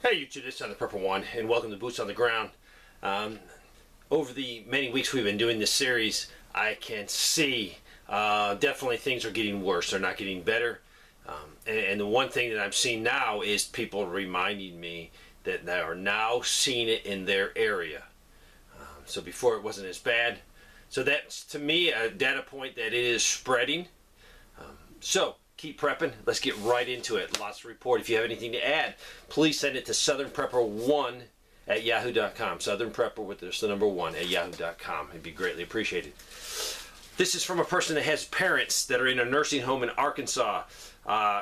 Hey YouTube, this is the Purple One, and welcome to Boots on the Ground. Over the many weeks we've been doing this series, I can see definitely things are getting worse. They're not getting better. And the one thing that I'm seeing now is people reminding me that they are now seeing it in their area. So before it wasn't as bad. So that's, to me, a data point that it is spreading. So keep prepping. Let's get right into it. Lots to report. If you have anything to add, please send it to southernprepper1@yahoo.com. Southern Prepper with just the number 1 at yahoo.com. It'd be greatly appreciated. This is from a person that has parents that are in a nursing home in Arkansas.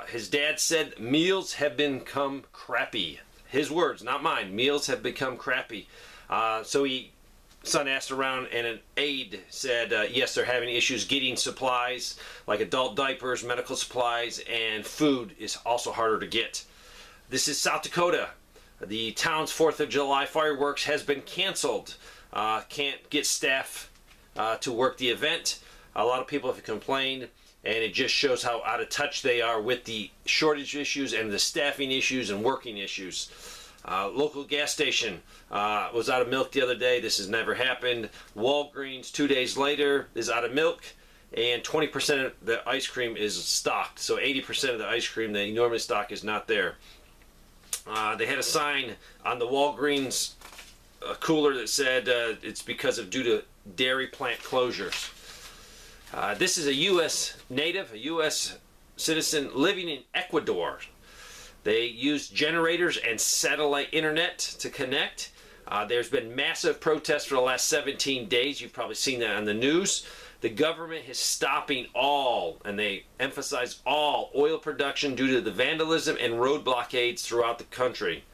His dad said meals have become crappy. His words, not mine. Meals have become crappy. Son asked around, and an aide said, yes, they're having issues getting supplies like adult diapers, medical supplies, and food is also harder to get. This is South Dakota. The town's 4th of July fireworks has been canceled. Can't get staff to work the event. A lot of people have complained, and it just shows how out of touch they are with the shortage issues and the staffing issues and working issues. Local gas station was out of milk the other day. This has never happened. Walgreens 2 days later is out of milk, and 20% of the ice cream is stocked. So 80% of the ice cream they normally stock is not there. They had a sign on the Walgreens cooler that said it's due to dairy plant closures. This is a U.S. native, a U.S. citizen living in Ecuador. They use generators and satellite internet to connect. There's been massive protests for the last 17 days. You've probably seen that on the news. The government is stopping all, and they emphasize all, oil production due to the vandalism and road blockades throughout the country.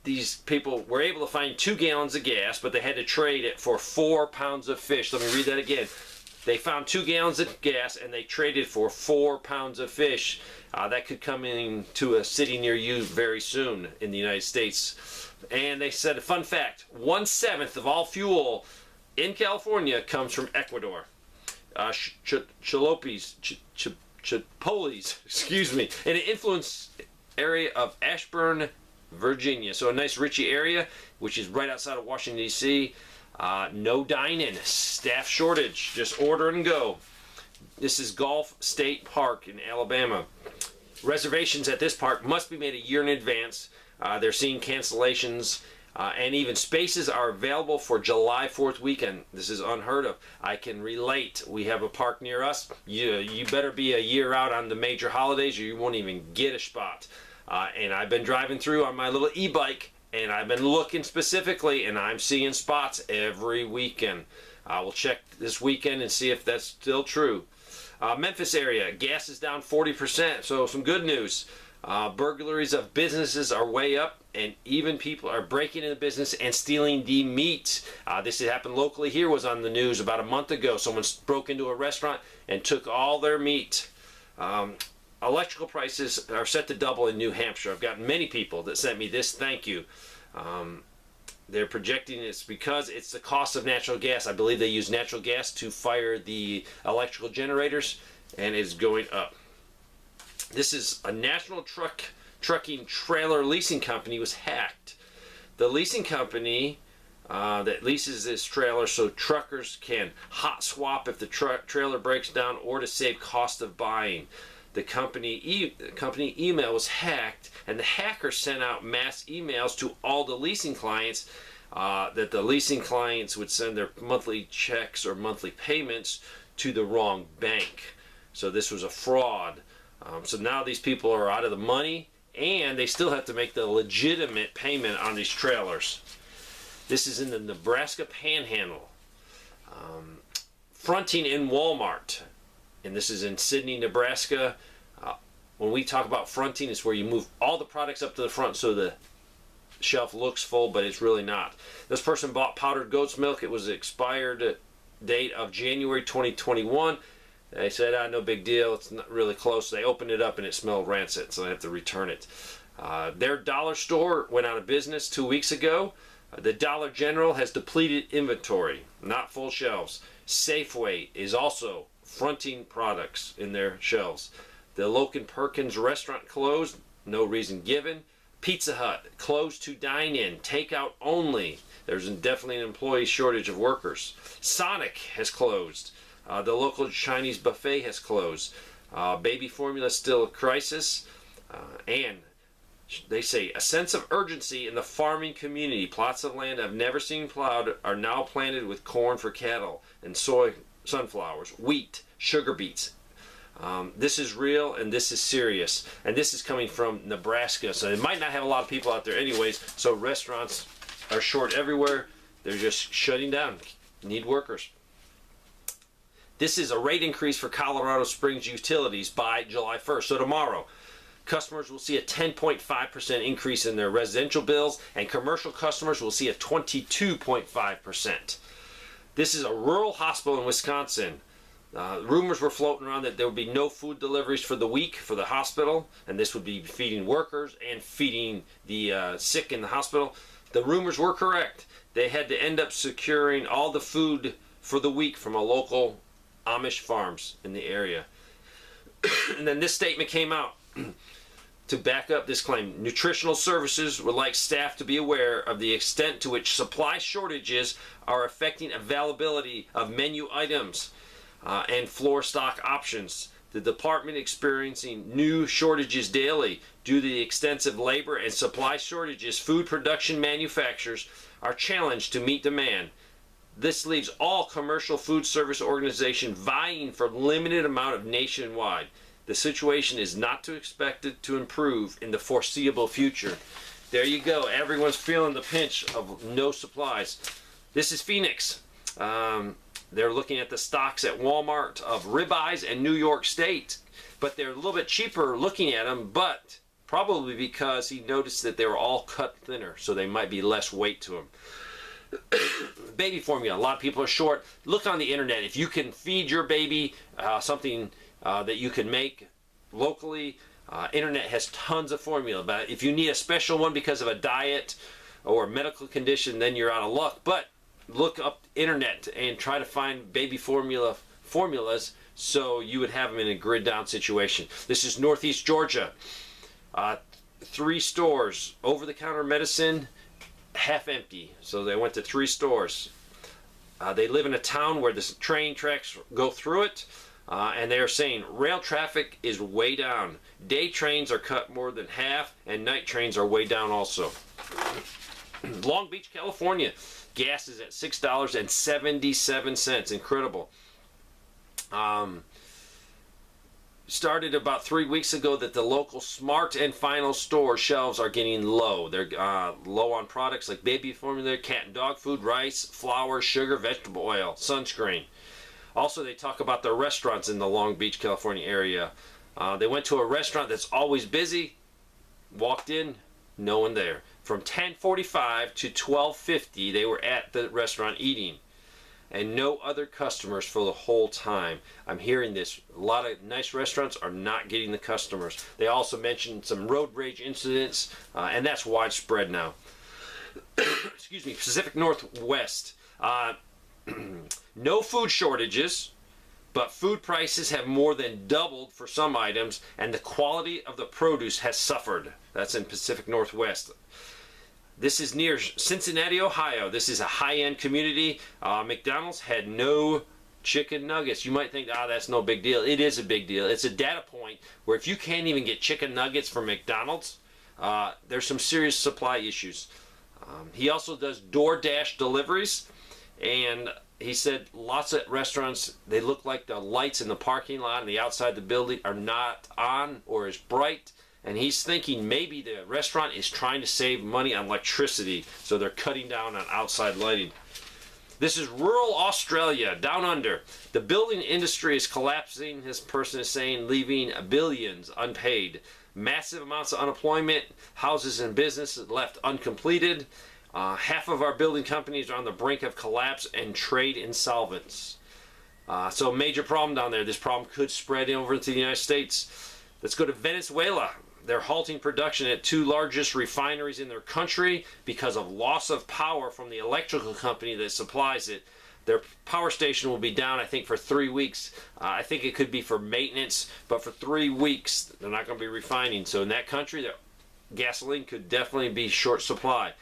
These people were able to find 2 gallons of gas, but they had to trade it for 4 pounds of fish. Let me read that again. They found 2 gallons of gas, and they traded for 4 pounds of fish. That could come into a city near you very soon in the United States. And they said, a fun fact, 1/7 of all fuel in California comes from Ecuador. Chipotles, excuse me, in an influence area of Ashburn, Virginia. So a nice richy area, which is right outside of Washington, D.C. No dining, staff shortage, just order and go. This is Gulf State Park in Alabama. Reservations at this park must be made a year in advance. They're seeing cancellations, and even spaces are available for July 4th weekend. This is unheard of. I can relate. We have a park near us. You better be a year out on the major holidays or you won't even get a spot. And I've been driving through on my little e-bike, and I've been looking specifically, and I'm seeing spots every weekend. I will check this weekend and see if that's still true. Memphis area, gas is down 40%, so some good news. Burglaries of businesses are way up, and even people are breaking into business and stealing the meat. This had happened locally here, was on the news about a month ago. Someone broke into a restaurant and took all their meat. Electrical prices are set to double in New Hampshire. I've gotten many people that sent me this thank you. They're projecting it's because it's the cost of natural gas. I believe they use natural gas to fire the electrical generators, and it's going up. This is a national trucking trailer leasing company was hacked. The leasing company that leases this trailer so truckers can hot swap if the trailer breaks down or to save cost of buying. The company email was hacked, and the hacker sent out mass emails to all the leasing clients that the leasing clients would send their monthly checks or monthly payments to the wrong bank. So this was a fraud. So now these people are out of the money, and they still have to make the legitimate payment on these trailers. This is in the Nebraska Panhandle. Fronting in Walmart. And this is in Sidney, Nebraska. When we talk about fronting, it's where you move all the products up to the front so the shelf looks full, but it's really not. This person bought powdered goat's milk. It was the expired date of January 2021. They said, no big deal. It's not really close. They opened it up and it smelled rancid, so they have to return it. Their dollar store went out of business 2 weeks ago. The Dollar General has depleted inventory, not full shelves. Safeway is also fronting products in their shelves. The Loken Perkins restaurant closed, no reason given. Pizza Hut closed to dine-in, takeout only. There's definitely an employee shortage of workers. Sonic has closed. The local Chinese buffet has closed. Baby formula is still a crisis. And they say a sense of urgency in the farming community. Plots of land I've never seen plowed are now planted with corn for cattle and soy, sunflowers, wheat, sugar beets. This is real and this is serious. And this is coming from Nebraska. So it might not have a lot of people out there anyways. So restaurants are short everywhere. They're just shutting down. Need workers. This is a rate increase for Colorado Springs utilities by July 1st. So tomorrow, customers will see a 10.5% increase in their residential bills, and commercial customers will see a 22.5%. This is a rural hospital in Wisconsin. Rumors were floating around that there would be no food deliveries for the week for the hospital, and this would be feeding workers and feeding the sick in the hospital. The rumors were correct. They had to end up securing all the food for the week from a local Amish farms in the area. And then this statement came out to back up this claim. Nutritional services would like staff to be aware of the extent to which supply shortages are affecting availability of menu items and floor stock options. The department experiencing new shortages daily due to the extensive labor and supply shortages. Food production manufacturers are challenged to meet demand. This leaves all commercial food service organizations vying for limited amount of nationwide. The situation is not expected to improve in the foreseeable future. There you go. Everyone's feeling the pinch of no supplies. This is Phoenix. They're looking at the stocks at Walmart of ribeyes and New York State. But they're a little bit cheaper looking at them, but probably because he noticed that they were all cut thinner, so they might be less weight to them. Baby formula. A lot of people are short. Look on the internet. If you can feed your baby something that you can make locally, internet has tons of formula. But if you need a special one because of a diet or a medical condition, then you're out of luck. But look up internet and try to find baby formulas so you would have them in a grid down situation. This is Northeast Georgia. 3 stores, over-the-counter medicine, half empty. So they went to 3 stores. They live in a town where the train tracks go through it, and they are saying rail traffic is way down. Day trains are cut more than half, and night trains are way down also. Long Beach, California. Gas is at $6.77. Incredible. Started about 3 weeks ago that the local Smart and Final store shelves are getting low. They're low on products like baby formula, cat and dog food, rice, flour, sugar, vegetable oil, sunscreen. Also, they talk about the restaurants in the Long Beach, California area. They went to a restaurant that's always busy. Walked in, no one there. From 10:45 to 12:50, they were at the restaurant eating, and no other customers for the whole time. I'm hearing this. A lot of nice restaurants are not getting the customers. They also mentioned some road rage incidents, and that's widespread now. Excuse me, Pacific Northwest. No food shortages, but food prices have more than doubled for some items, and the quality of the produce has suffered. That's in Pacific Northwest. This is near Cincinnati, Ohio. This is a high-end community. McDonald's had no chicken nuggets. You might think, that's no big deal. It is a big deal. It's a data point where if you can't even get chicken nuggets from McDonald's, there's some serious supply issues. He also does DoorDash deliveries, and he said lots of restaurants, they look like the lights in the parking lot and the outside the building are not on or as bright. And he's thinking maybe the restaurant is trying to save money on electricity, so they're cutting down on outside lighting. This is rural Australia, down under. The building industry is collapsing, this person is saying, leaving billions unpaid. Massive amounts of unemployment, houses and businesses left uncompleted. Half of our building companies are on the brink of collapse and trade insolvents. So major problem down there. This problem could spread over into the United States. Let's go to Venezuela. They're halting production at 2 largest refineries in their country because of loss of power from the electrical company that supplies it. Their power station will be down, I think, for 3 weeks. I think it could be for maintenance, but for 3 weeks, they're not going to be refining. So in that country, gasoline could definitely be short supply.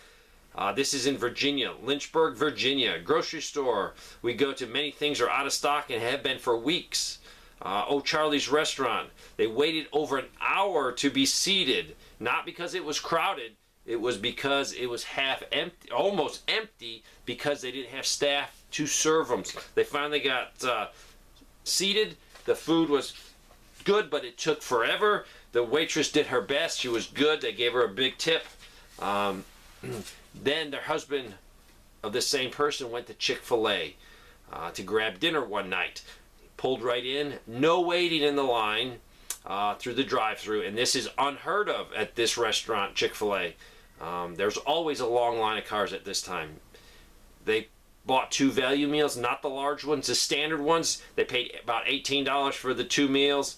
This is in Virginia, Lynchburg, Virginia. Grocery store. We go to, many things are out of stock and have been for weeks. O'Charlie's restaurant. They waited over an hour to be seated. Not because it was crowded. It was because it was half empty, almost empty, because they didn't have staff to serve them. They finally got seated. The food was good, but it took forever. The waitress did her best. She was good. They gave her a big tip. Then their husband of the same person went to Chick-fil-A to grab dinner one night. He pulled right in, no waiting in the line through the drive-thru, and this is unheard of at this restaurant, Chick-fil-A. There's always a long line of cars at this time. They bought 2 value meals, not the large ones, the standard ones. They paid about $18 for the 2 meals.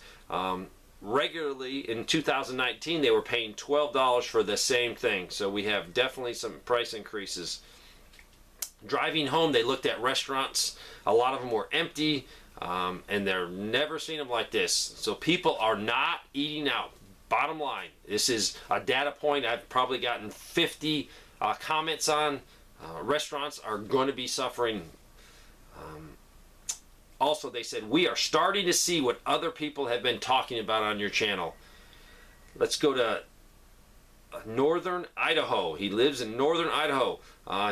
Regularly in 2019 they were paying $12 for the same thing, so we have definitely some price increases. Driving home, they looked at restaurants. A lot of them were empty, and they're never seen them like this. So people are not eating out. Bottom line, this is a data point I've probably gotten 50 comments on. Restaurants are going to be suffering. Also, they said, we are starting to see what other people have been talking about on your channel. Let's go to northern Idaho. He lives in northern Idaho.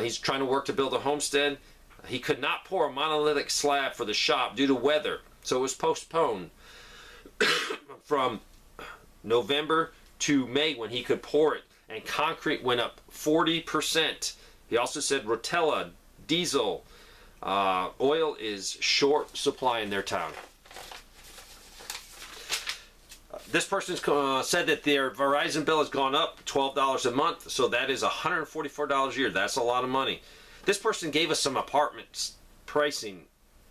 He's trying to work to build a homestead. He could not pour a monolithic slab for the shop due to weather, so it was postponed from November to May when he could pour it, and concrete went up 40%. He also said Rotella, diesel, oil is short supply in their town. This person said that their Verizon bill has gone up $12 a month, so that is $144 a year. That's a lot of money. This person gave us some apartments pricing.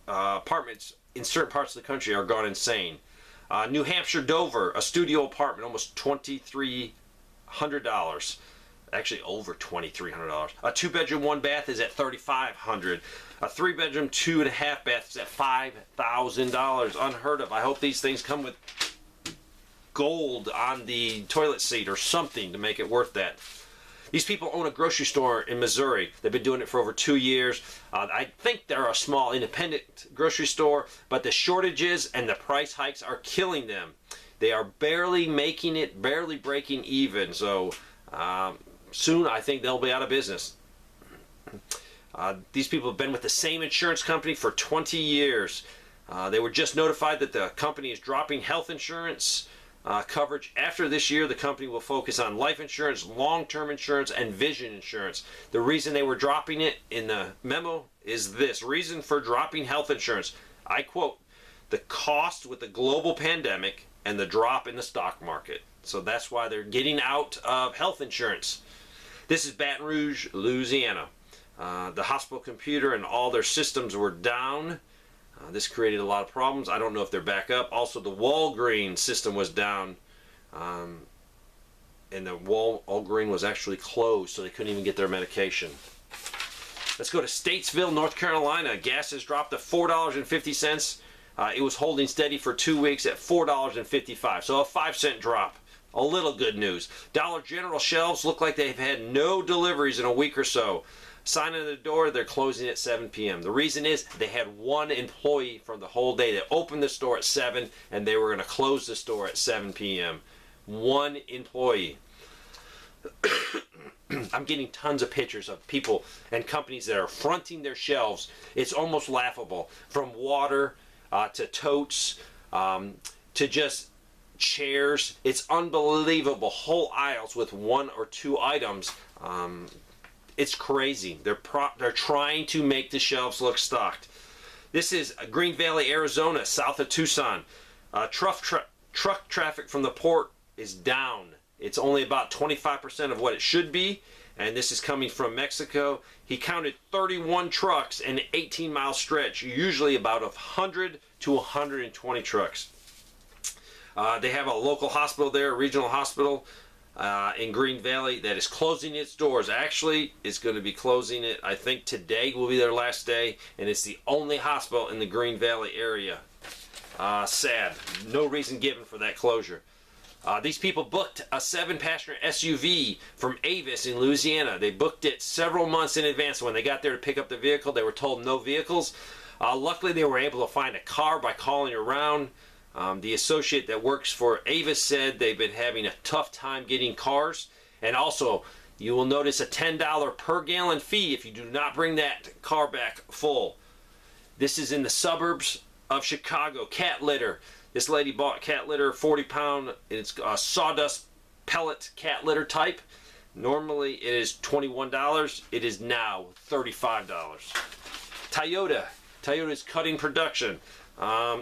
Apartments in certain parts of the country are gone insane. New Hampshire, Dover, a studio apartment, almost $2,300. Actually over $2,300. A 2-bedroom, 1 bath is at $3,500. A 3-bedroom, 2.5 bath is at $5,000. Unheard of. I hope these things come with gold on the toilet seat or something to make it worth that. These people own a grocery store in Missouri. They've been doing it for over 2 years. I think they're a small independent grocery store, but the shortages and the price hikes are killing them. They are barely making it, barely breaking even. So soon I think they'll be out of business. These people have been with the same insurance company for 20 years. They were just notified that the company is dropping health insurance coverage. After this year, the company will focus on life insurance, long-term insurance, and vision insurance. The reason they were dropping it in the memo is this. Reason for dropping health insurance. I quote, the cost with the global pandemic and the drop in the stock market. So that's why they're getting out of health insurance. This is Baton Rouge, Louisiana. The hospital computer and all their systems were down. This created a lot of problems. I don't know if they're back up. Also, the Walgreens system was down. And the Walgreens was actually closed, so they couldn't even get their medication. Let's go to Statesville, North Carolina. Gas has dropped to $4.50. It was holding steady for 2 weeks at $4.55. So a 5-cent drop. A little good news. Dollar General shelves look like they've had no deliveries in a week or so. Sign on the door, they're closing at 7 p.m. The reason is they had one employee from the whole day. They opened the store at 7 and they were going to close the store at 7 p.m. One employee. I'm getting tons of pictures of people and companies that are fronting their shelves. It's almost laughable. From water to totes to just chairs. It's unbelievable. Whole aisles with 1 or 2 items. It's crazy. They're trying to make the shelves look stocked. This is Green Valley, Arizona, south of Tucson. Truck traffic from the port is down. It's only about 25% of what it should be, and this is coming from Mexico. He counted 31 trucks in an 18-mile stretch, usually about 100 to 120 trucks. They have a local hospital there, a regional hospital. In Green Valley that is closing its doors. Actually, it's going to be closing it. I think today will be their last day, and it's the only hospital in the Green Valley area. Sad. No reason given for that closure. These people booked a 7-passenger SUV from Avis in Louisiana. They booked it several months in advance. When they got there to pick up the vehicle, they were told no vehicles. Luckily, they were able to find a car by calling around. The associate that works for Avis said they've been having a tough time getting cars. And also, you will notice a $10 per gallon fee if you do not bring that car back full. This is in the suburbs of Chicago. Cat litter. This lady bought cat litter, 40-pound. It's a sawdust pellet cat litter type. Normally it is $21. It is now $35. Toyota. Toyota is cutting production.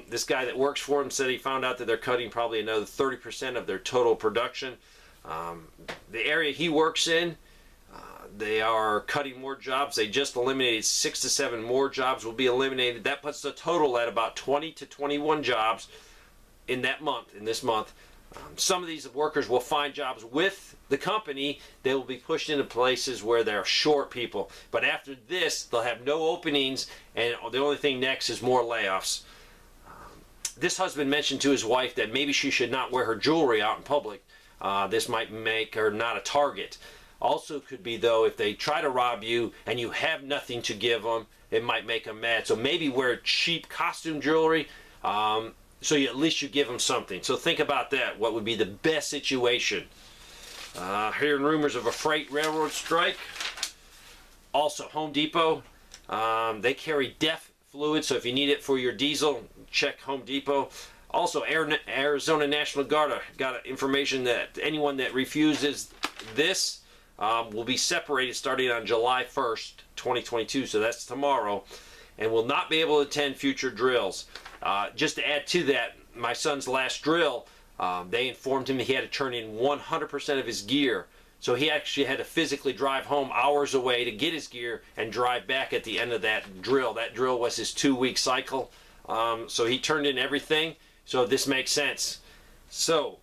This guy that works for him said he found out that they're cutting probably another 30% of their total production. The area he works in, they are cutting more jobs. They just eliminated 6 to 7 more jobs will be eliminated. That puts the total at about 20 to 21 jobs in this month. Some of these workers will find jobs with the company. They will be pushed into places where they're short people. But after this, they'll have no openings, and the only thing next is more layoffs. This husband mentioned to his wife that maybe she should not wear her jewelry out in public. This might make her not a target. Also could be, though, if they try to rob you and you have nothing to give them, it might make them mad. So maybe wear cheap costume jewelry, so at least you give them something. So think about that. What would be the best situation? Hearing rumors of a freight railroad strike. Also, Home Depot. They carry DEF fluid, so if you need it for your diesel, check Home Depot. Also, Arizona National Guard got information that anyone that refuses this will be separated starting on July 1st, 2022, so that's tomorrow, and will not be able to attend future drills. Just to add to that, my son's last drill, they informed him he had to turn in 100% of his gear. So he actually had to physically drive home hours away to get his gear and drive back at the end of that drill. That drill was his 2-week cycle. So he turned in everything. So this makes sense. So,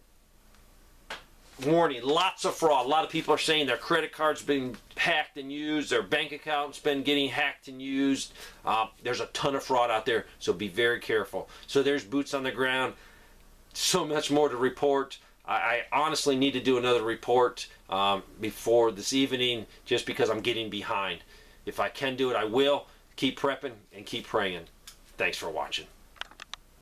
warning, lots of fraud. A lot of people are saying their credit card's been hacked and used, their bank account's been getting hacked and used. There's a ton of fraud out there, so be very careful. So there's boots on the ground. So much more to report. I honestly need to do another report before this evening just because I'm getting behind. If I can do it, I will. Keep prepping and keep praying. Thanks for watching.